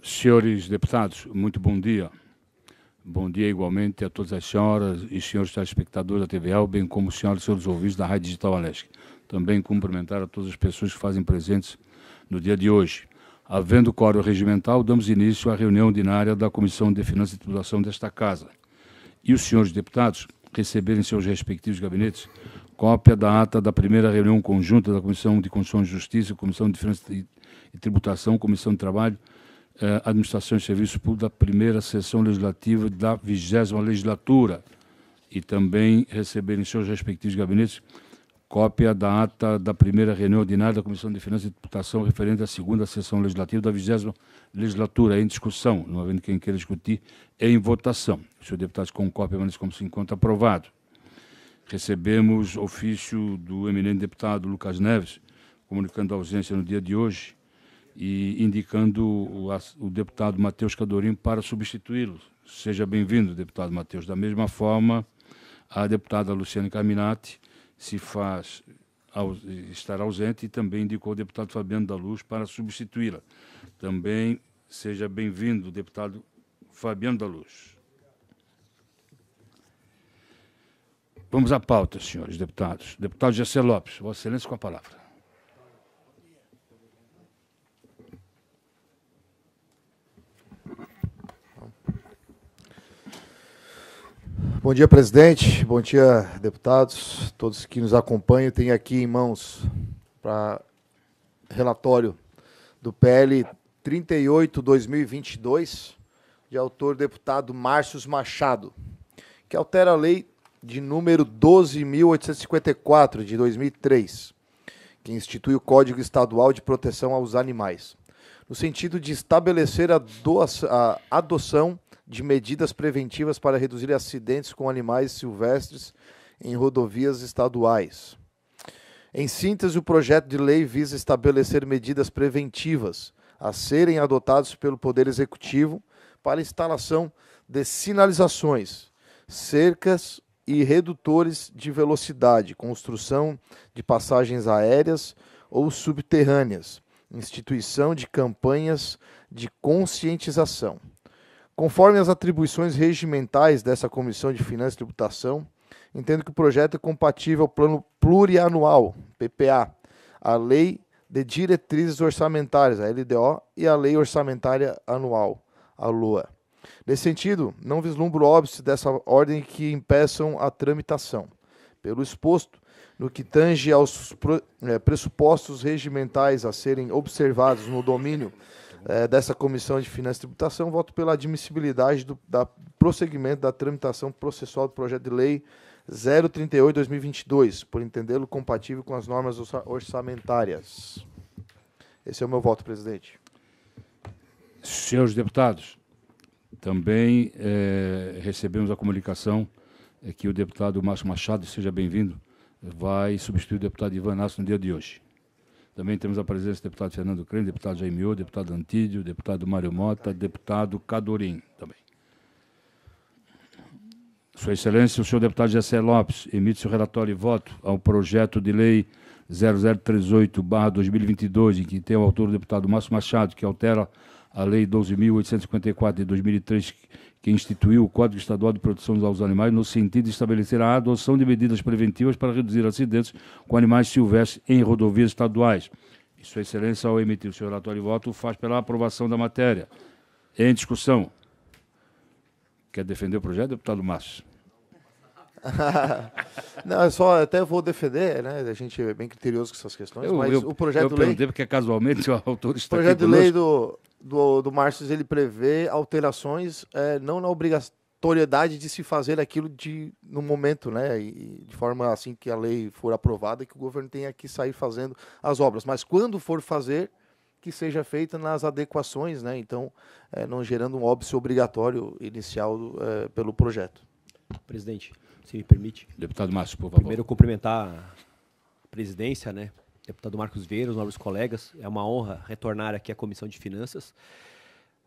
Senhores deputados, muito bom dia. Bom dia igualmente a todas as senhoras e senhores telespectadores da TVL, bem como senhoras e senhores ouvintes da Rádio Digital Alesc. Também cumprimentar a todas as pessoas que fazem presentes no dia de hoje. Havendo quórum regimental, damos início à reunião ordinária da Comissão de Finanças e Tributação desta Casa. E os senhores deputados receberem em seus respectivos gabinetes cópia da ata da primeira reunião conjunta da Comissão de Constituição e Justiça, Comissão de Finanças e Tributação, Comissão de Trabalho, Administração e Serviços Públicos da primeira sessão legislativa da 20ª legislatura. E também receberem em seus respectivos gabinetes cópia da ata da primeira reunião ordinária da Comissão de Finanças e Tributação referente à segunda sessão legislativa da 20ª legislatura. Em discussão, não havendo quem queira discutir, em votação. Os senhores deputados com cópia, mas como se encontra aprovado. Recebemos ofício do eminente deputado Lucas Neves, comunicando a ausência no dia de hoje e indicando o deputado Matheus Cadorim para substituí-lo. Seja bem-vindo, deputado Matheus. Da mesma forma, a deputada Luciane Carminati estará ausente e também indicou o deputado Fabiano da Luz para substituí-la. Também seja bem-vindo, deputado Fabiano da Luz. Vamos à pauta, senhores deputados. Deputado Gessé Lopes, Vossa Excelência, com a palavra. Bom dia, presidente. Bom dia, deputados, todos que nos acompanham. Tenho aqui em mãos para relatório do PL 38/2022, de autor deputado Márcio Machado, que altera a lei de número 12.854, de 2003, que institui o Código Estadual de Proteção aos Animais, no sentido de estabelecer a adoção de medidas preventivas para reduzir acidentes com animais silvestres em rodovias estaduais. Em síntese, o projeto de lei visa estabelecer medidas preventivas a serem adotadas pelo Poder Executivo para a instalação de sinalizações, cercas e redutores de velocidade, construção de passagens aéreas ou subterrâneas, instituição de campanhas de conscientização. Conforme as atribuições regimentais dessa Comissão de Finanças e Tributação, entendo que o projeto é compatível ao Plano Plurianual, PPA, a Lei de Diretrizes Orçamentárias, a LDO, e a Lei Orçamentária Anual, a LOA. Nesse sentido, não vislumbro óbice dessa ordem que impeçam a tramitação. Pelo exposto, no que tange aos pressupostos regimentais a serem observados no domínio dessa Comissão de Finanças e Tributação, voto pela admissibilidade do prosseguimento da tramitação processual do projeto de lei 038/2022, por entendê-lo compatível com as normas orçamentárias. Esse é o meu voto, presidente. Senhores deputados, também recebemos a comunicação que o deputado Márcio Machado, seja bem-vindo, vai substituir o deputado Ivan Nassi no dia de hoje. Também temos a presença do deputado Fernando Crane, deputado Jaime, deputado Antídio, deputado Mário Mota, deputado Cadorim também. Sua Excelência, o senhor deputado Gessé Lopes emite seu relatório e voto ao projeto de lei 0038/2022, em que tem o autor o deputado Márcio Machado, que altera a lei 12.854 de 2003, que instituiu o Código Estadual de Proteção aos Animais, no sentido de estabelecer a adoção de medidas preventivas para reduzir acidentes com animais silvestres em rodovias estaduais. E Sua Excelência, ao emitir o seu relatório e voto, faz pela aprovação da matéria. Em discussão. Quer defender o projeto, deputado Márcio? Não, eu só até vou defender, né? A gente é bem criterioso com essas questões, mas o projeto de lei... Eu perguntei porque casualmente o autor está aqui. O projeto de lei do Márcio, ele prevê alterações não na obrigatoriedade de se fazer aquilo no momento, né? E de forma assim que a lei for aprovada, que o governo tenha que sair fazendo as obras. Mas quando for fazer, que seja feita nas adequações, né? Então, não gerando um óbice obrigatório inicial pelo projeto. Presidente, se me permite. Deputado Márcio, por favor. Primeiro, cumprimentar a presidência, né? Deputado Marcos Vieira, os nobres colegas. É uma honra retornar aqui à Comissão de Finanças.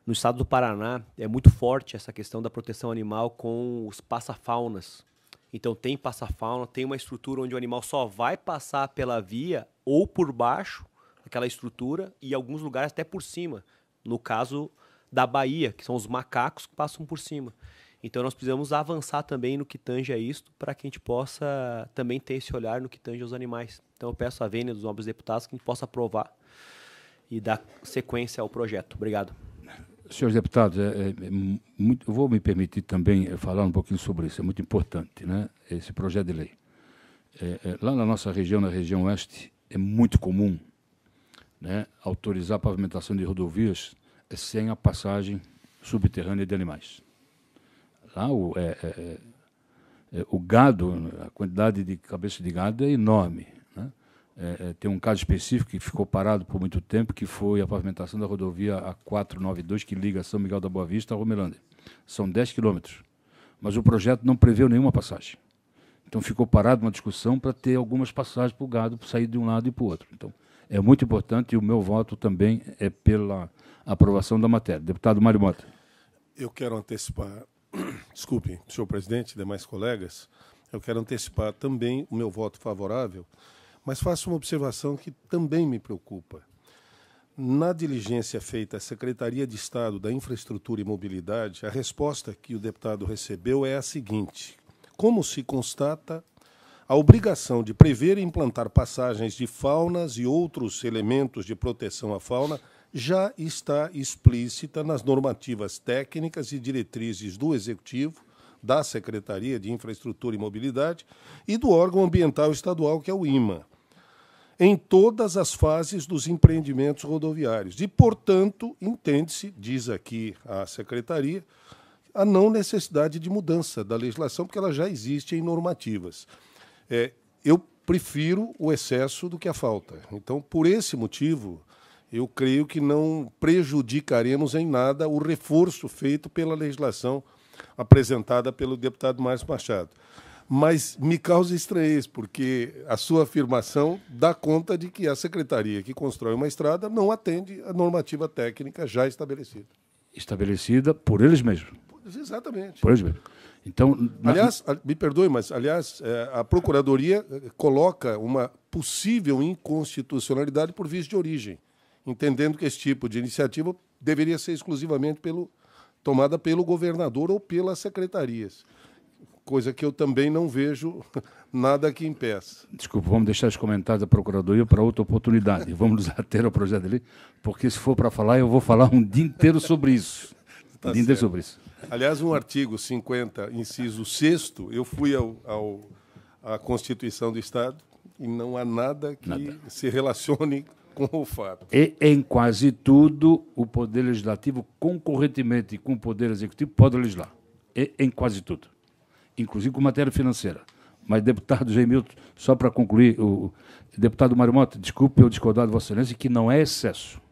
No estado do Paraná, é muito forte essa questão da proteção animal com os passafaunas. Então, tem passafauna, tem uma estrutura onde o animal só vai passar pela via ou por baixo daquela estrutura e, em alguns lugares, até por cima. No caso da Bahia, que são os macacos que passam por cima. Então nós precisamos avançar também no que tange a isto, para que a gente possa também ter esse olhar no que tange aos animais. Então eu peço à vênia dos nobres deputados que a gente possa aprovar e dar sequência ao projeto. Obrigado. Senhores deputados, eu vou me permitir também falar um pouquinho sobre isso, é muito importante, né, esse projeto de lei. Lá na nossa região, na região oeste, é muito comum, né, autorizar a pavimentação de rodovias sem a passagem subterrânea de animais. Lá o gado, a quantidade de cabeça de gado é enorme, né? Tem um caso específico que ficou parado por muito tempo, que foi a pavimentação da rodovia A492, que liga São Miguel da Boa Vista a Romelândia. São 10 quilômetros, mas o projeto não preveu nenhuma passagem. Então ficou parado uma discussão para ter algumas passagens para o gado sair de um lado e para o outro. Então é muito importante e o meu voto também é pela aprovação da matéria. Deputado Mário Mota. Eu quero antecipar, desculpe, senhor presidente e demais colegas, eu quero antecipar também o meu voto favorável, mas faço uma observação que também me preocupa. Na diligência feita à Secretaria de Estado da Infraestrutura e Mobilidade, a resposta que o deputado recebeu é a seguinte: como se constata a obrigação de prever e implantar passagens de faunas e outros elementos de proteção à fauna já está explícita nas normativas técnicas e diretrizes do Executivo, da Secretaria de Infraestrutura e Mobilidade e do órgão ambiental estadual, que é o IMA, em todas as fases dos empreendimentos rodoviários. E, portanto, entende-se, diz aqui a Secretaria, a não necessidade de mudança da legislação, porque ela já existe em normativas. Eu prefiro o excesso do que a falta. Então, por esse motivo, eu creio que não prejudicaremos em nada o reforço feito pela legislação apresentada pelo deputado Márcio Machado. Mas me causa estranheza, porque a sua afirmação dá conta de que a secretaria que constrói uma estrada não atende a normativa técnica já estabelecida. Estabelecida por eles mesmos. Exatamente. Por eles mesmos. Então, aliás, me perdoe, mas, aliás, a Procuradoria coloca uma possível inconstitucionalidade por vício de origem, entendendo que esse tipo de iniciativa deveria ser exclusivamente tomada pelo governador ou pelas secretarias, coisa que eu também não vejo nada que impeça. Desculpa, vamos deixar os comentários da Procuradoria para outra oportunidade. Vamos nos ater ao projeto ali, porque se for para falar, eu vou falar um dia inteiro sobre isso. Tá um dia inteiro sobre isso. Aliás, um artigo 50, inciso 6º, eu fui à Constituição do Estado e não há nada que se relacione com o fato. E em quase tudo, o Poder Legislativo, concorrentemente com o Poder Executivo, pode legislar. E em quase tudo. Inclusive com matéria financeira. Mas, deputado Geimilton, só para concluir, o deputado Mário Mota, desculpe eu discordar de Vossa Excelência, que não é excesso.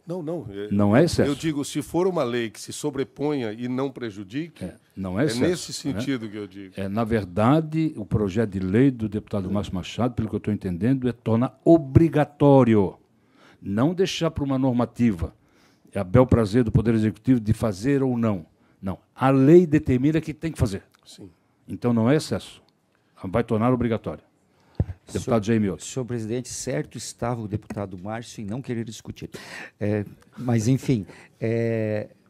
Não. Não é excesso. Eu digo, se for uma lei que se sobreponha e não prejudique, não é excesso, nesse sentido, né, que eu digo. Na verdade, o projeto de lei do deputado Márcio Machado, pelo que eu estou entendendo, tornar obrigatório, não deixar para uma normativa, a bel prazer do Poder Executivo de fazer ou não. Não, a lei determina que tem que fazer. Sim. Então não é excesso, vai tornar obrigatório. Deputado Jaime Otto. Senhor presidente, certo estava o deputado Márcio em não querer discutir. Mas, enfim,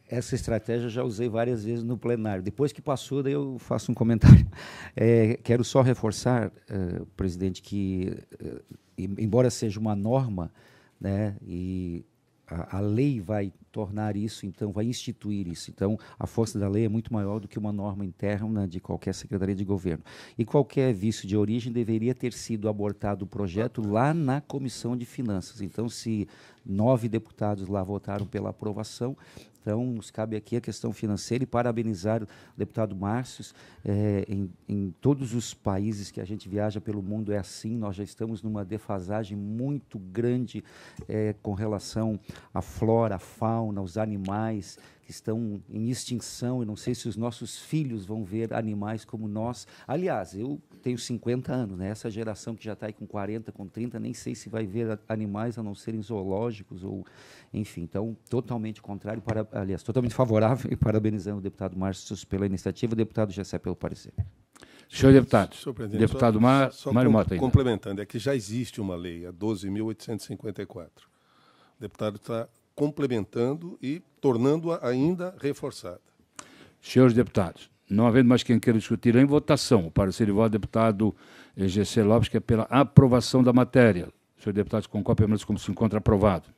essa estratégia já usei várias vezes no plenário. Depois que passou, daí eu faço um comentário. Quero só reforçar, presidente, que, embora seja uma norma, né, e a lei vai tornar isso, então, vai instituir isso. Então, a força da lei é muito maior do que uma norma interna de qualquer secretaria de governo. E qualquer vício de origem deveria ter sido abortado o projeto lá na Comissão de Finanças. Então, se 9 deputados lá votaram pela aprovação, então, nos cabe aqui a questão financeira e parabenizar o deputado Márcio. Em todos os países que a gente viaja pelo mundo é assim, nós já estamos numa defasagem muito grande com relação à flora, à fauna, aos animais que estão em extinção. Eu não sei se os nossos filhos vão ver animais como nós. Aliás, eu tenho 50 anos, né? Essa geração que já está aí com 40, com 30, nem sei se vai ver animais a não serem zoológicos ou, enfim. Então, totalmente contrário, aliás, totalmente favorável e parabenizando o deputado Márcio pela iniciativa e o deputado Gessé pelo parecer. Senhor deputado, deputado Mário Mota. Complementando, é que já existe uma lei, a 12.854. O deputado está complementando e tornando-a ainda reforçada. Senhores deputados, não havendo mais quem queira discutir, em votação, o parecer de voto do deputado GC Lopes, que é pela aprovação da matéria. Senhores deputados, concordam permaneçam como se encontra aprovado.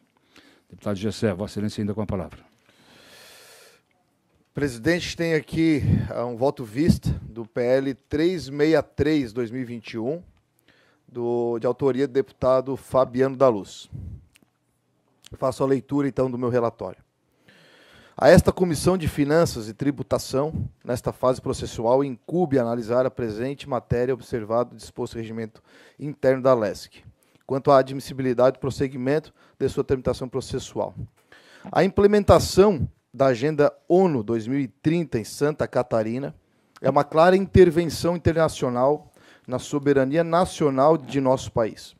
Deputado GC, Vossa Excelência ainda com a palavra. Presidente, tem aqui um voto vista do PL 363/2021, de autoria do deputado Fabiano da Luz. Eu faço a leitura, então, do meu relatório. A esta Comissão de Finanças e Tributação, nesta fase processual, incumbe analisar a presente matéria observado o disposto regimento interno da LESC, quanto à admissibilidade do prosseguimento de sua tramitação processual. A implementação da Agenda ONU 2030 em Santa Catarina é uma clara intervenção internacional na soberania nacional de nosso país.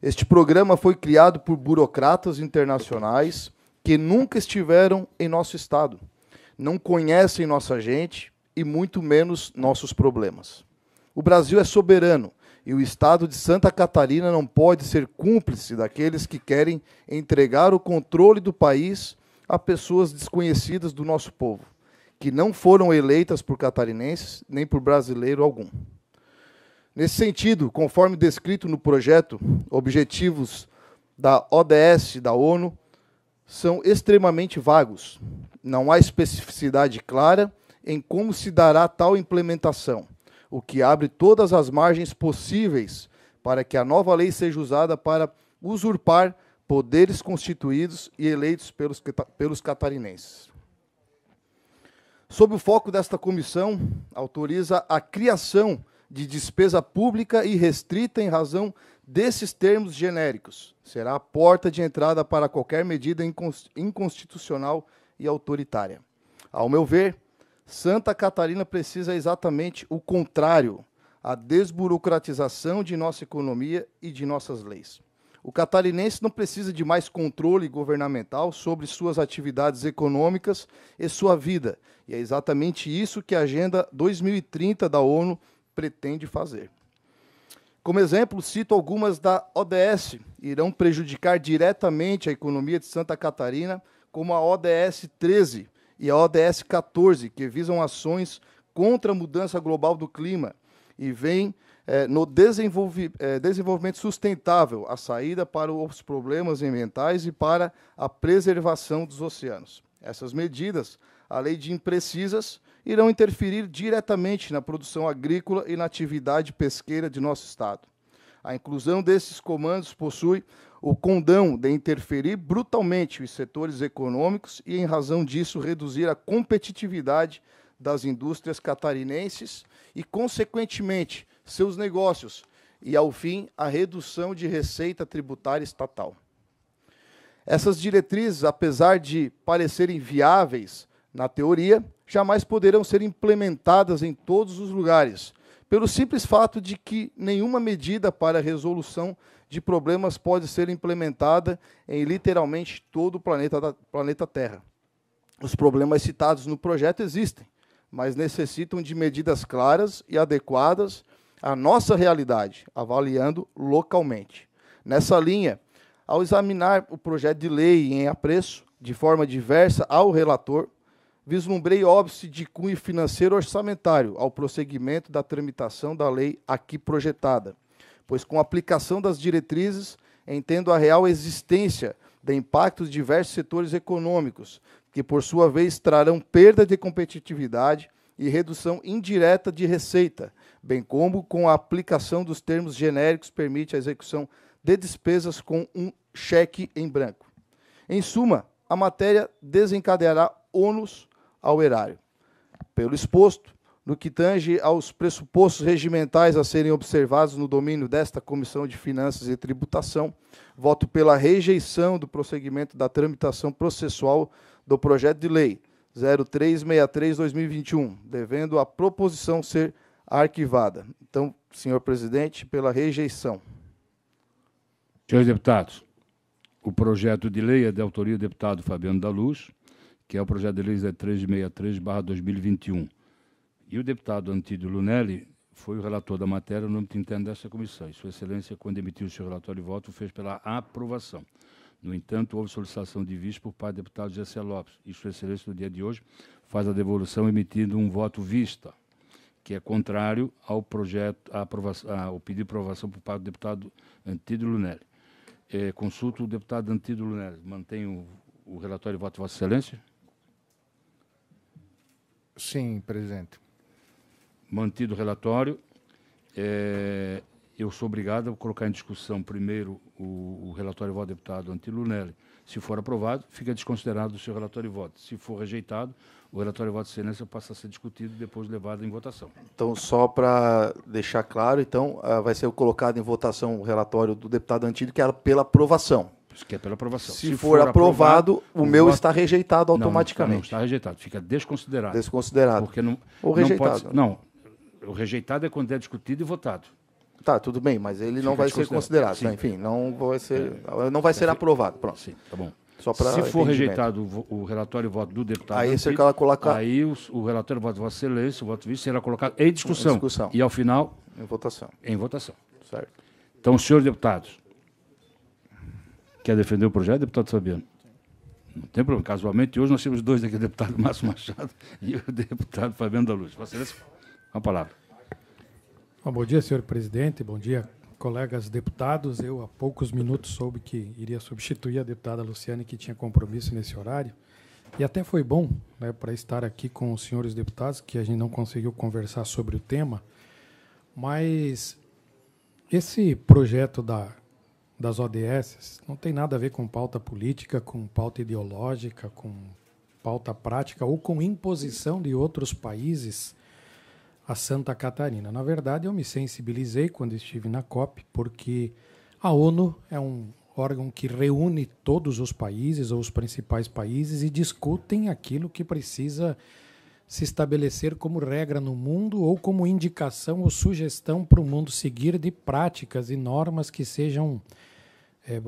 Este programa foi criado por burocratas internacionais que nunca estiveram em nosso estado, não conhecem nossa gente e muito menos nossos problemas. O Brasil é soberano e o estado de Santa Catarina não pode ser cúmplice daqueles que querem entregar o controle do país a pessoas desconhecidas do nosso povo, que não foram eleitas por catarinenses nem por brasileiro algum. Nesse sentido, conforme descrito no projeto, objetivos da ODS da ONU são extremamente vagos. Não há especificidade clara em como se dará tal implementação, o que abre todas as margens possíveis para que a nova lei seja usada para usurpar poderes constituídos e eleitos pelos catarinenses. Sob o foco desta comissão, autoriza a criação de despesa pública irrestrita em razão desses termos genéricos. Será a porta de entrada para qualquer medida inconstitucional e autoritária. Ao meu ver, Santa Catarina precisa exatamente o contrário, a desburocratização de nossa economia e de nossas leis. O catarinense não precisa de mais controle governamental sobre suas atividades econômicas e sua vida. E é exatamente isso que a Agenda 2030 da ONU pretende fazer. Como exemplo, cito algumas da ODS, irão prejudicar diretamente a economia de Santa Catarina, como a ODS 13 e a ODS 14, que visam ações contra a mudança global do clima e vêm no desenvolvimento sustentável, a saída para os problemas ambientais e para a preservação dos oceanos. Essas medidas, além de imprecisas, irão interferir diretamente na produção agrícola e na atividade pesqueira de nosso Estado. A inclusão desses comandos possui o condão de interferir brutalmente os setores econômicos e, em razão disso, reduzir a competitividade das indústrias catarinenses e, consequentemente, seus negócios e, ao fim, a redução de receita tributária estatal. Essas diretrizes, apesar de parecerem viáveis na teoria, jamais poderão ser implementadas em todos os lugares, pelo simples fato de que nenhuma medida para a resolução de problemas pode ser implementada em literalmente todo o planeta Terra. Os problemas citados no projeto existem, mas necessitam de medidas claras e adequadas à nossa realidade, avaliando localmente. Nessa linha, ao examinar o projeto de lei em apreço, de forma diversa ao relator, vislumbrei óbice de cunho financeiro orçamentário ao prosseguimento da tramitação da lei aqui projetada, pois com a aplicação das diretrizes, entendo a real existência de impactos de diversos setores econômicos, que por sua vez trarão perda de competitividade e redução indireta de receita, bem como com a aplicação dos termos genéricos permite a execução de despesas com um cheque em branco. Em suma, a matéria desencadeará ônus ao erário. Pelo exposto, no que tange aos pressupostos regimentais a serem observados no domínio desta Comissão de Finanças e Tributação, voto pela rejeição do prosseguimento da tramitação processual do projeto de lei 0363/2021, devendo a proposição ser arquivada. Então, senhor presidente, pela rejeição. Senhores deputados, o projeto de lei é de autoria do deputado Fabiano da Luz, que é o projeto de lei 0363/2021. E o deputado Antídio Lunelli foi o relator da matéria no âmbito interno dessa comissão. E Sua Excelência, quando emitiu o seu relatório de voto, fez pela aprovação. No entanto, houve solicitação de vista por parte do deputado Gessé Lopes. E Sua Excelência, no dia de hoje, faz a devolução emitindo um voto vista, que é contrário ao projeto, ao pedido de aprovação por parte do deputado Antídio Lunelli. Consulto o deputado Antídio Lunelli. Mantém o relatório de voto de Vossa Excelência? Sim, presidente. Mantido o relatório. Eu sou obrigado a colocar em discussão primeiro o relatório de voto do deputado Antídio Lunelli. Se for aprovado, fica desconsiderado o seu relatório de voto. Se for rejeitado, o relatório de voto de excelência passa a ser discutido e depois levado em votação. Então, só para deixar claro, então, vai ser colocado em votação o relatório do deputado Antídio, que é pela aprovação. Que é pela aprovação. Se for aprovado, o meu voto está rejeitado automaticamente. Não está rejeitado, fica desconsiderado. Desconsiderado. Porque não, ou rejeitado. O rejeitado é quando é discutido e votado. Tá, tudo bem, mas ele não vai ser considerado. Tá, enfim, não vai ser aprovado. Pronto. Sim, tá bom. Só se for rejeitado o relatório de voto do deputado, aí Antídio, você coloca... aí o relatório de voto de Vossa Excelência, o voto visto, será colocado em discussão. E, ao final, em votação. Em votação. Certo. Então, senhores deputados, quer defender o projeto, deputado Fabiano? Não tem problema. Casualmente, hoje nós temos dois aqui, o deputado Márcio Machado e o deputado Fabiano da Luz. Vossa Excelência, uma palavra. Bom dia, senhor presidente. Bom dia, colegas deputados. Eu, há poucos minutos, soube que iria substituir a deputada Luciane, que tinha compromisso nesse horário. E até foi bom, né, para estar aqui com os senhores deputados, que a gente não conseguiu conversar sobre o tema. Mas esse projeto das ODS não tem nada a ver com pauta política, com pauta ideológica, com pauta prática ou com imposição de outros países a Santa Catarina. Na verdade, eu me sensibilizei quando estive na COP, porque a ONU é um órgão que reúne todos os países, ou os principais países, e discutem aquilo que precisa se estabelecer como regra no mundo ou como indicação ou sugestão para o mundo seguir de práticas e normas que sejam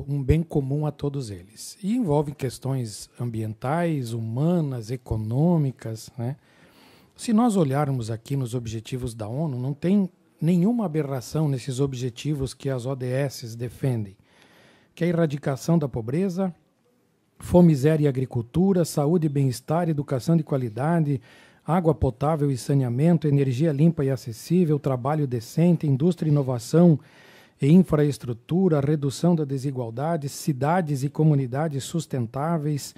um bem comum a todos eles. E envolvem questões ambientais, humanas, econômicas, né? Se nós olharmos aqui nos objetivos da ONU, não tem nenhuma aberração nesses objetivos que as ODS defendem, que é a erradicação da pobreza, fome, miséria e agricultura, saúde e bem-estar, educação de qualidade, água potável e saneamento, energia limpa e acessível, trabalho decente, indústria, inovação e infraestrutura, redução da desigualdade, cidades e comunidades sustentáveis,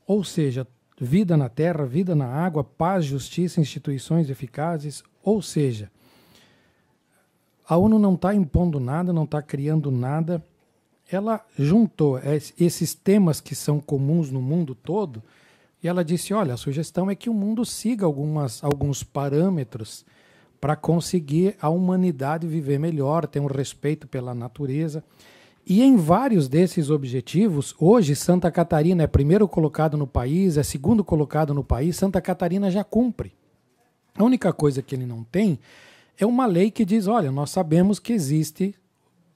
ou seja, vida na terra, vida na água, paz, justiça, instituições eficazes, ou seja, a ONU não está impondo nada, não está criando nada, ela juntou esses temas que são comuns no mundo todo e ela disse, olha, a sugestão é que o mundo siga alguns parâmetros para conseguir a humanidade viver melhor, ter um respeito pela natureza. E em vários desses objetivos, hoje Santa Catarina é primeiro colocado no país, é segundo colocado no país, Santa Catarina já cumpre. A única coisa que ele não tem é uma lei que diz, olha, nós sabemos que existem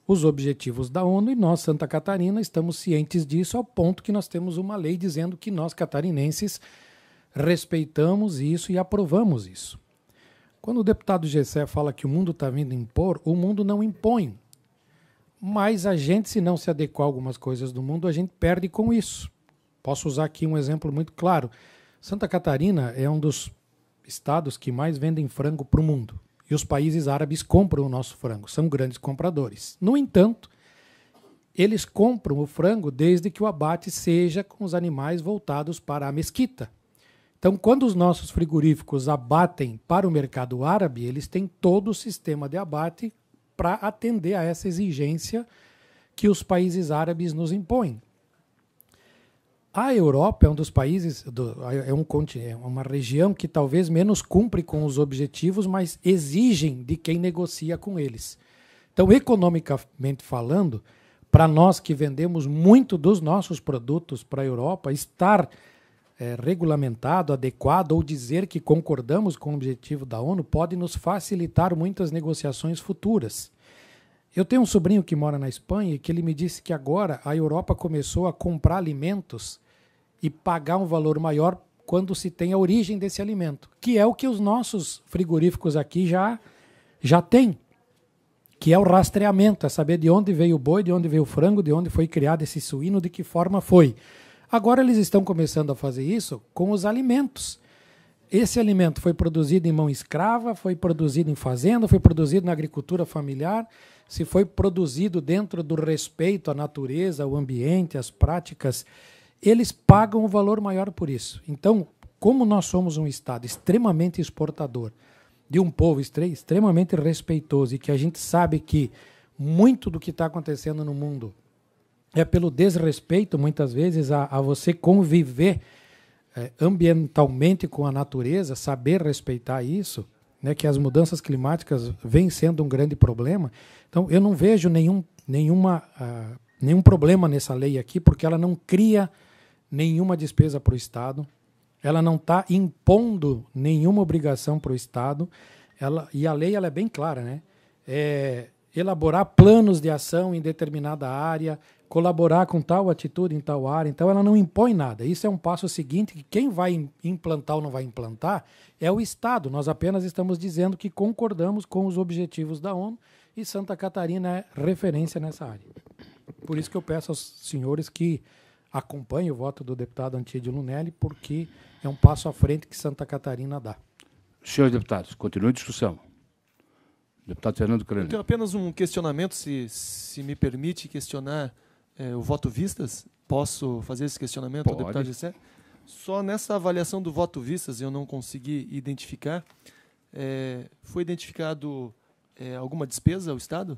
os objetivos da ONU e nós, Santa Catarina, estamos cientes disso ao ponto que nós temos uma lei dizendo que nós, catarinenses, respeitamos isso e aprovamos isso. Quando o deputado Gessé fala que o mundo está vindo impor, o mundo não impõe. Mas a gente, se não se adequar a algumas coisas do mundo, a gente perde com isso. Posso usar aqui um exemplo muito claro. Santa Catarina é um dos estados que mais vendem frango para o mundo. E os países árabes compram o nosso frango, são grandes compradores. No entanto, eles compram o frango desde que o abate seja com os animais voltados para a mesquita. Então, quando os nossos frigoríficos abatem para o mercado árabe, eles têm todo o sistema de abate para atender a essa exigência que os países árabes nos impõem. A Europa é um dos países, é uma região que talvez menos cumpre com os objetivos, mas exigem de quem negocia com eles. Então, economicamente falando, para nós que vendemos muito dos nossos produtos para a Europa, estar regulamentado, adequado, ou dizer que concordamos com o objetivo da ONU pode nos facilitar muitas negociações futuras. Eu tenho um sobrinho que mora na Espanha e que ele me disse que agora a Europa começou a comprar alimentos e pagar um valor maior quando se tem a origem desse alimento, que é o que os nossos frigoríficos aqui já têm, que é o rastreamento, é saber de onde veio o boi, de onde veio o frango, de onde foi criado esse suíno, de que forma foi. Agora eles estão começando a fazer isso com os alimentos. Esse alimento foi produzido em mão escrava, foi produzido em fazenda, foi produzido na agricultura familiar, se foi produzido dentro do respeito à natureza, ao ambiente, às práticas, eles pagam o valor maior por isso. Então, como nós somos um Estado extremamente exportador, de um povo extremamente respeitoso, e que a gente sabe que muito do que está acontecendo no mundo é pelo desrespeito, muitas vezes, a você conviver ambientalmente com a natureza, saber respeitar isso, né, que as mudanças climáticas vêm sendo um grande problema. Então, eu não vejo nenhum problema nessa lei aqui, porque ela não cria nenhuma despesa para o Estado, ela não está impondo nenhuma obrigação para o Estado, e a lei ela é bem clara, né? Elaborar planos de ação em determinada área, colaborar com tal atitude em tal área. Então, ela não impõe nada. Isso é um passo seguinte, que quem vai implantar ou não vai implantar é o Estado. Nós apenas estamos dizendo que concordamos com os objetivos da ONU e Santa Catarina é referência nessa área. Por isso que eu peço aos senhores que acompanhem o voto do deputado Antídio Lunelli, porque é um passo à frente que Santa Catarina dá. Senhores deputados, continue a discussão. Deputado Fernando Crânio. Eu tenho apenas um questionamento, se me permite questionar o voto vistas. Posso fazer esse questionamento ao deputado Gessé? Só nessa avaliação do voto vistas eu não consegui identificar. Foi identificado alguma despesa ao Estado?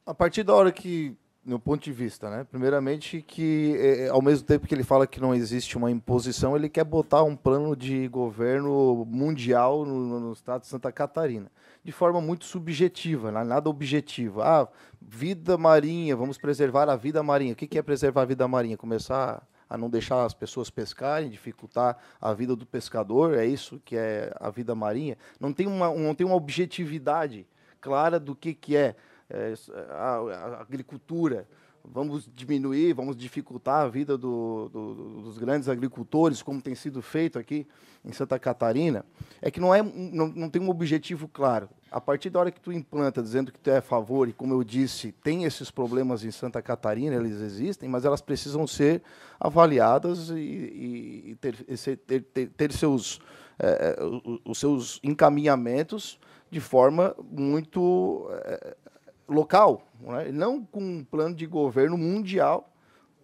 A partir da hora que, no ponto de vista, né? Primeiramente que, ao mesmo tempo que ele fala que não existe uma imposição, ele quer botar um plano de governo mundial no estado de Santa Catarina, de forma muito subjetiva, nada objetivo. Vida marinha, vamos preservar a vida marinha. O que é preservar a vida marinha? Começar a não deixar as pessoas pescarem, dificultar a vida do pescador, é isso que é a vida marinha? Não tem uma objetividade clara do que é a agricultura. Vamos diminuir, vamos dificultar a vida dos grandes agricultores, como tem sido feito aqui em Santa Catarina. É que não tem um objetivo claro. A partir da hora que tu implanta dizendo que tu é a favor, e como eu disse, tem esses problemas em Santa Catarina, eles existem, mas elas precisam ser avaliadas e ter os seus encaminhamentos de forma muito local, né? Não com um plano de governo mundial,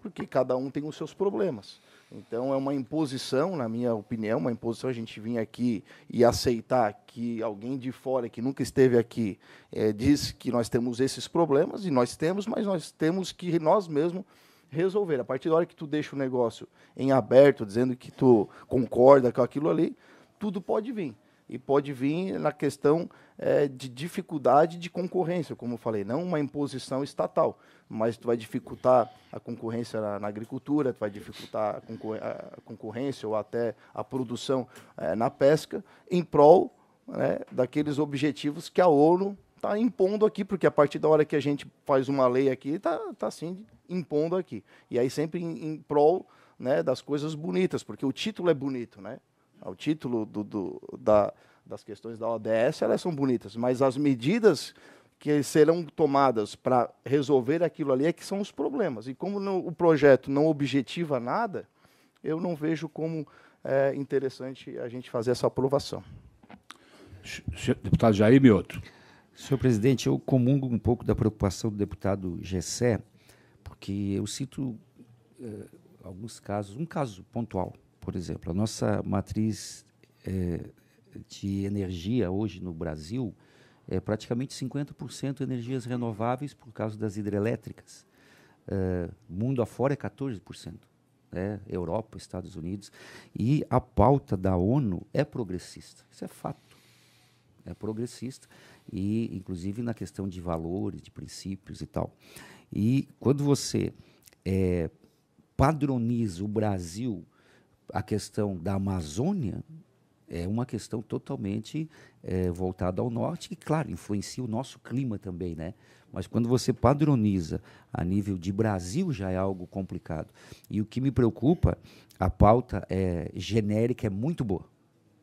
porque cada um tem os seus problemas. Então, é uma imposição, na minha opinião, uma imposição a gente vir aqui e aceitar que alguém de fora, que nunca esteve aqui, diz que nós temos esses problemas, e nós temos, mas nós temos que nós mesmos resolver. A partir da hora que tu deixa o negócio em aberto, dizendo que tu concorda com aquilo ali, tudo pode vir. E pode vir na questão de dificuldade de concorrência, como eu falei, não uma imposição estatal, mas tu vai dificultar a concorrência na agricultura, tu vai dificultar a concorrência ou até a produção na pesca, em prol, né, daqueles objetivos que a ONU está impondo aqui, porque a partir da hora que a gente faz uma lei aqui, está assim impondo aqui. E aí sempre em prol, né, das coisas bonitas, porque o título é bonito, né? O título das questões da ODS, elas são bonitas, mas as medidas que serão tomadas para resolver aquilo ali é que são os problemas. E como o projeto não objetiva nada, eu não vejo como interessante a gente fazer essa aprovação. Deputado Jair Mioto. Senhor presidente, eu comungo um pouco da preocupação do deputado Gessé, porque eu cito alguns casos, um caso pontual. Por exemplo, a nossa matriz de energia hoje no Brasil é praticamente 50% energias renováveis por causa das hidrelétricas. Mundo afora é 14%. Europa, Estados Unidos. E a pauta da ONU é progressista. Isso é fato. É progressista. E, inclusive, na questão de valores, de princípios e tal. E quando você padroniza o Brasil, a questão da Amazônia é uma questão totalmente voltada ao norte, que, claro, influencia o nosso clima também, né? Mas quando você padroniza a nível de Brasil, já é algo complicado. E o que me preocupa, a pauta genérica é muito boa.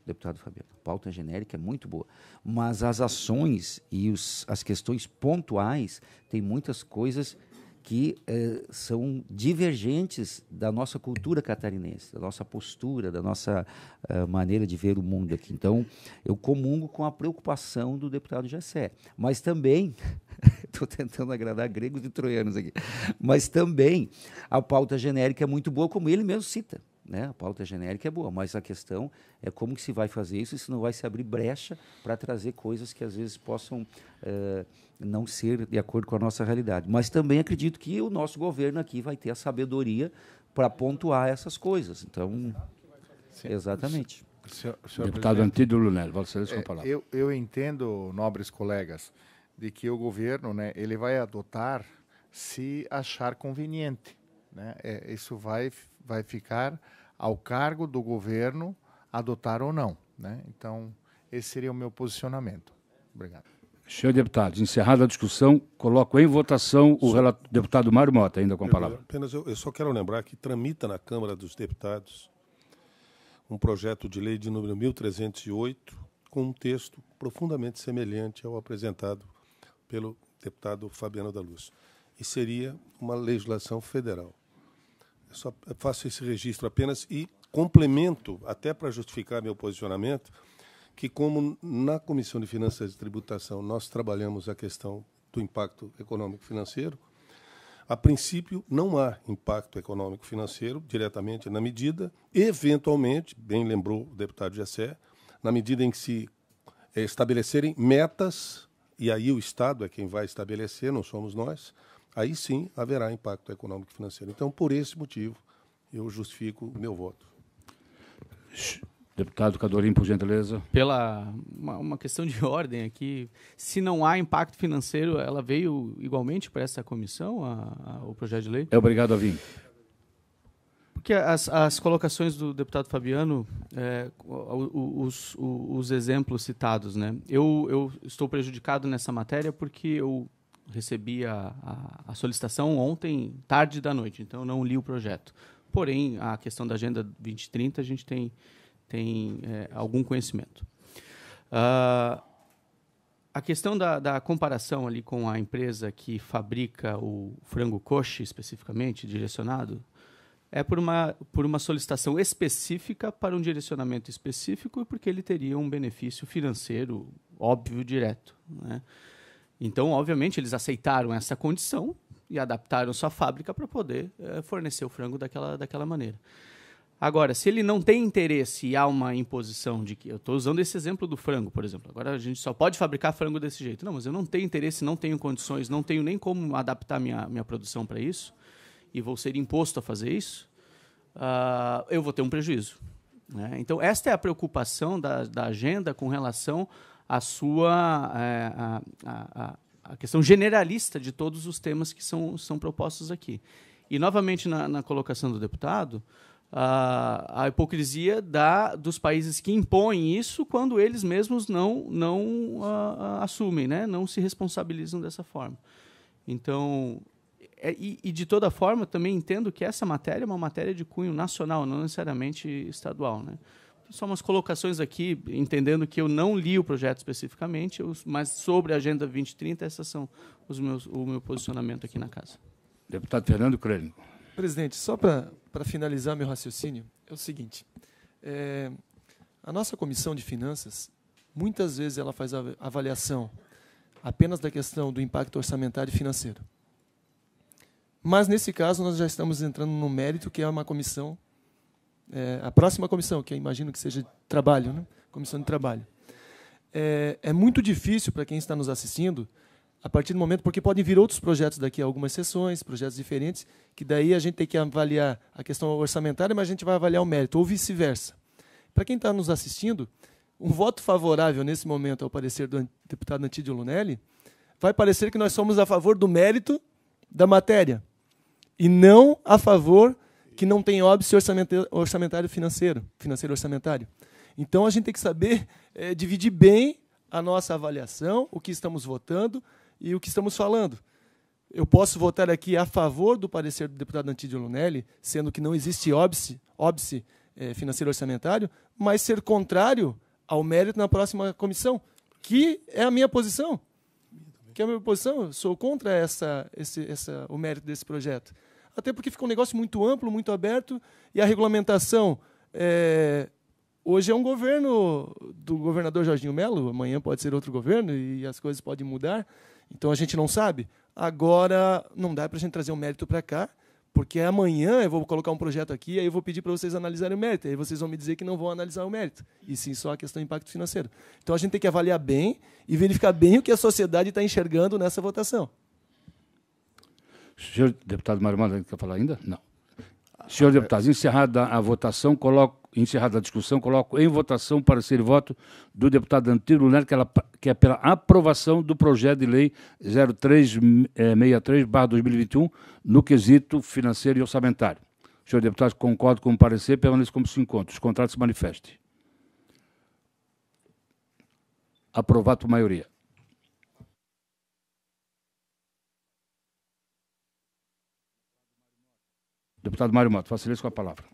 deputado Fabiano. A pauta genérica é muito boa. Mas as ações e as questões pontuais, tem muitas coisas que são divergentes da nossa cultura catarinense, da nossa postura, da nossa maneira de ver o mundo aqui. Então, eu comungo com a preocupação do deputado Gessé. Mas também, estou tentando agradar gregos e troianos aqui, mas também a pauta genérica é muito boa, como ele mesmo cita. Né? A pauta genérica é boa, mas a questão é como que se vai fazer isso e se não vai se abrir brecha para trazer coisas que às vezes possam não ser de acordo com a nossa realidade. Mas também acredito que o nosso governo aqui vai ter a sabedoria para pontuar essas coisas. Então, exatamente. Deputado Antídio Lunelli, Vossa Excelência, com a palavra. Eu entendo, nobres colegas, de que o governo, né, ele vai adotar se achar conveniente. Né? Isso vai ficar ao cargo do governo adotar ou não. Né? Então, esse seria o meu posicionamento. Obrigado. Senhor deputado, encerrada a discussão, coloco em votação o deputado Mário Mota, ainda com a palavra. Apenas eu só quero lembrar que tramita na Câmara dos Deputados um projeto de lei de número 1308, com um texto profundamente semelhante ao apresentado pelo deputado Fabiano da Luz. E seria uma legislação federal. Eu só faço esse registro apenas e complemento, até para justificar meu posicionamento, que como na Comissão de Finanças e Tributação nós trabalhamos a questão do impacto econômico-financeiro, a princípio não há impacto econômico-financeiro diretamente na medida, eventualmente, bem lembrou o deputado Gessé, na medida em que se estabelecerem metas, e aí o Estado é quem vai estabelecer, não somos nós, aí sim haverá impacto econômico-financeiro. Então, por esse motivo, eu justifico o meu voto. Deputado Cadorim, por gentileza. Pela uma questão de ordem aqui, se não há impacto financeiro, ela veio igualmente para essa comissão, o projeto de lei? É obrigado a vir. Porque as colocações do deputado Fabiano, os exemplos citados, né? Eu estou prejudicado nessa matéria porque eu recebi a solicitação ontem, tarde da noite, então eu não li o projeto. Porém, a questão da Agenda 2030, a gente tem algum conhecimento. A questão da comparação ali com a empresa que fabrica o frango kosher, especificamente, direcionado, é por uma solicitação específica para um direcionamento específico e porque ele teria um benefício financeiro óbvio, direto. Né? Então, obviamente, eles aceitaram essa condição e adaptaram sua fábrica para poder fornecer o frango daquela maneira. Agora, se ele não tem interesse e há uma imposição de que... Eu estou usando esse exemplo do frango, por exemplo. Agora a gente só pode fabricar frango desse jeito. Não, mas eu não tenho interesse, não tenho condições, não tenho nem como adaptar minha produção para isso e vou ser imposto a fazer isso, eu vou ter um prejuízo. Né? Então, esta é a preocupação da agenda com relação à sua... a questão generalista de todos os temas que são propostos aqui. E, novamente, na colocação do deputado... a hipocrisia dos países que impõem isso quando eles mesmos não assumem, né? Não se responsabilizam dessa forma. Então, e de toda forma, também entendo que essa matéria é uma matéria de cunho nacional, não necessariamente estadual. Né? Só umas colocações aqui, entendendo que eu não li o projeto especificamente, mas sobre a Agenda 2030, esses são o meu posicionamento aqui na casa. Deputado Fernando Crânio. Presidente, só para finalizar meu raciocínio, é o seguinte. A nossa Comissão de Finanças, muitas vezes ela faz a avaliação apenas da questão do impacto orçamentário e financeiro. Mas, nesse caso, nós já estamos entrando no mérito, que é uma comissão, a próxima comissão, que eu imagino que seja de trabalho, né? Comissão de Trabalho. É muito difícil para quem está nos assistindo, a partir do momento, porque podem vir outros projetos daqui a algumas sessões, projetos diferentes, que daí a gente tem que avaliar a questão orçamentária, mas a gente vai avaliar o mérito, ou vice-versa. Para quem está nos assistindo, um voto favorável nesse momento ao parecer do deputado Antídio Lunelli vai parecer que nós somos a favor do mérito da matéria e não a favor que não tem óbice orçamentário financeiro orçamentário. Então, a gente tem que saber dividir bem a nossa avaliação, o que estamos votando e o que estamos falando. Eu posso votar aqui a favor do parecer do deputado Antídio Lunelli, sendo que não existe óbice financeiro orçamentário, mas ser contrário ao mérito na próxima comissão, que é a minha posição. Eu sou contra o mérito desse projeto. Até porque fica um negócio muito amplo, muito aberto, e a regulamentação hoje é um governo do governador Jorginho Melo, amanhã pode ser outro governo e as coisas podem mudar, então a gente não sabe. Agora, não dá para a gente trazer um mérito para cá, porque amanhã eu vou colocar um projeto aqui, aí eu vou pedir para vocês analisarem o mérito, aí vocês vão me dizer que não vão analisar o mérito, e sim só a questão do impacto financeiro. Então a gente tem que avaliar bem e verificar bem o que a sociedade está enxergando nessa votação. Senhor deputado Mário Mota, quer falar ainda? Não. Senhor deputado, encerrada a votação, encerrada a discussão, coloco em votação o parecer e voto do deputado Antílio Neto, que é pela aprovação do projeto de lei 0363/2021 no quesito financeiro e orçamentário. Senhor deputado, concordo com o parecer, permaneça como se encontra. Os contratos se manifestem. Aprovado por maioria. Deputado Mário Mota, faça silêncio com a palavra.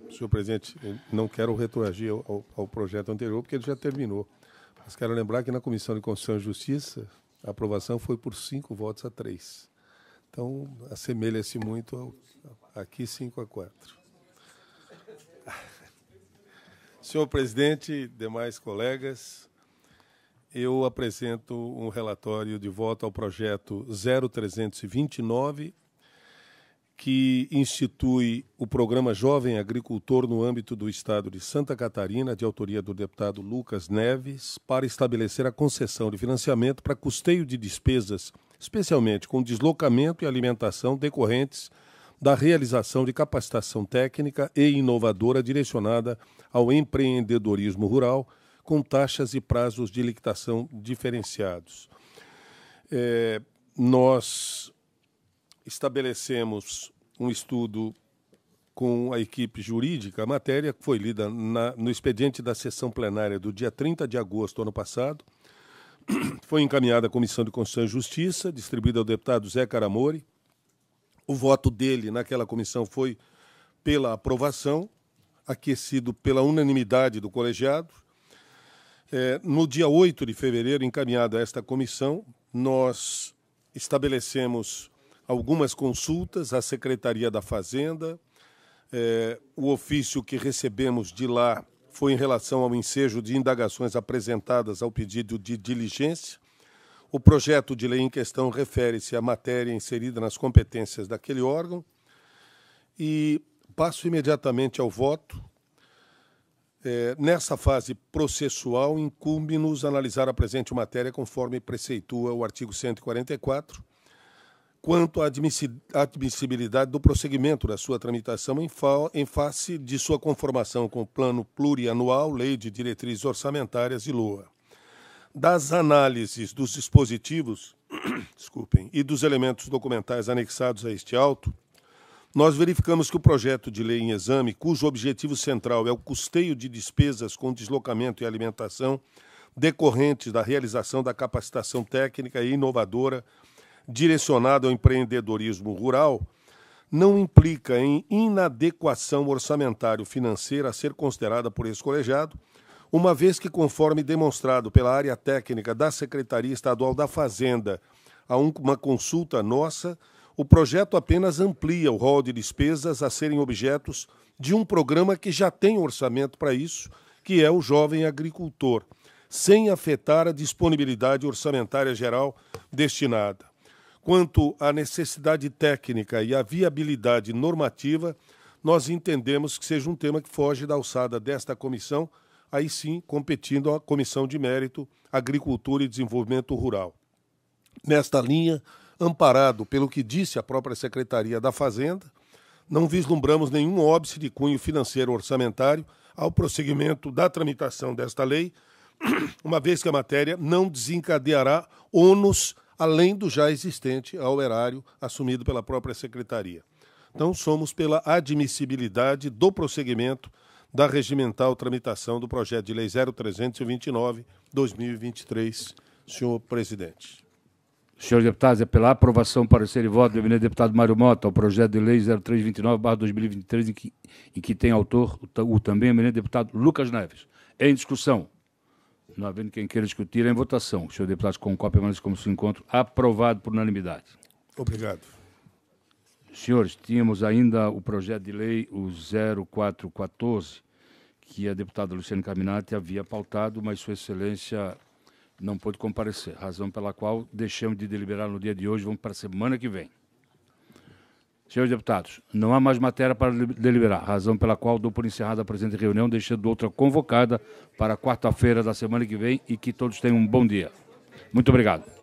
Senhor presidente, eu não quero retroagir ao projeto anterior, porque ele já terminou. Mas quero lembrar que na Comissão de Constituição e Justiça, a aprovação foi por 5 votos a 3. Então, assemelha-se muito aqui 5-4. Senhor presidente, demais colegas, eu apresento um relatório de voto ao projeto 0329, que institui o Programa Jovem Agricultor no âmbito do Estado de Santa Catarina, de autoria do deputado Lucas Neves, para estabelecer a concessão de financiamento para custeio de despesas, especialmente com deslocamento e alimentação decorrentes da realização de capacitação técnica e inovadora direcionada ao empreendedorismo rural, com taxas e prazos de liquidação diferenciados. Nós estabelecemos um estudo com a equipe jurídica. A matéria foi lida no expediente da sessão plenária do dia 30 de agosto do ano passado. Foi encaminhada à Comissão de Constituição e Justiça, distribuída ao deputado Zé Caramori. O voto dele naquela comissão foi pela aprovação, aquecido pela unanimidade do colegiado. No dia 8 de fevereiro, encaminhado a esta comissão, nós estabelecemos algumas consultas à Secretaria da Fazenda. O ofício que recebemos de lá foi em relação ao ensejo de indagações apresentadas ao pedido de diligência. O projeto de lei em questão refere-se à matéria inserida nas competências daquele órgão. E passo imediatamente ao voto. Nessa fase processual, incumbe-nos analisar a presente matéria conforme preceitua o artigo 144, quanto à admissibilidade do prosseguimento da sua tramitação em face de sua conformação com o Plano Plurianual, Lei de Diretrizes Orçamentárias e LOA. Das análises dos dispositivos e dos elementos documentais anexados a este auto, nós verificamos que o projeto de lei em exame, cujo objetivo central é o custeio de despesas com deslocamento e alimentação decorrentes da realização da capacitação técnica e inovadora direcionado ao empreendedorismo rural, não implica em inadequação orçamentário-financeira a ser considerada por esse colegiado, uma vez que, conforme demonstrado pela área técnica da Secretaria Estadual da Fazenda a uma consulta nossa, o projeto apenas amplia o rol de despesas a serem objetos de um programa que já tem orçamento para isso, que é o Jovem Agricultor, sem afetar a disponibilidade orçamentária geral destinada. Quanto à necessidade técnica e à viabilidade normativa, nós entendemos que seja um tema que foge da alçada desta comissão, aí sim competindo à Comissão de Mérito, Agricultura e Desenvolvimento Rural. Nesta linha, amparado pelo que disse a própria Secretaria da Fazenda, não vislumbramos nenhum óbice de cunho financeiro orçamentário ao prosseguimento da tramitação desta lei, uma vez que a matéria não desencadeará ônus além do já existente ao erário assumido pela própria Secretaria. Então, somos pela admissibilidade do prosseguimento da regimental tramitação do projeto de lei 0329/2023, senhor presidente. Senhores deputados, é pela aprovação, parecer e voto do eminente deputado Mário Mota ao projeto de lei 0329/2023, em que tem autor o também eminente deputado Lucas Neves. Em discussão. Não havendo quem queira discutir, em votação. Senhor deputado, com cópia permanece como se encontro. Aprovado por unanimidade. Obrigado. Senhores, tínhamos ainda o projeto de lei, o 0414, que a deputada Luciane Carminati havia pautado, mas Sua Excelência não pôde comparecer, razão pela qual deixamos de deliberar no dia de hoje, vamos para a semana que vem. Senhores deputados, não há mais matéria para deliberar, razão pela qual dou por encerrada a presente reunião, deixando outra convocada para quarta-feira da semana que vem e que todos tenham um bom dia. Muito obrigado.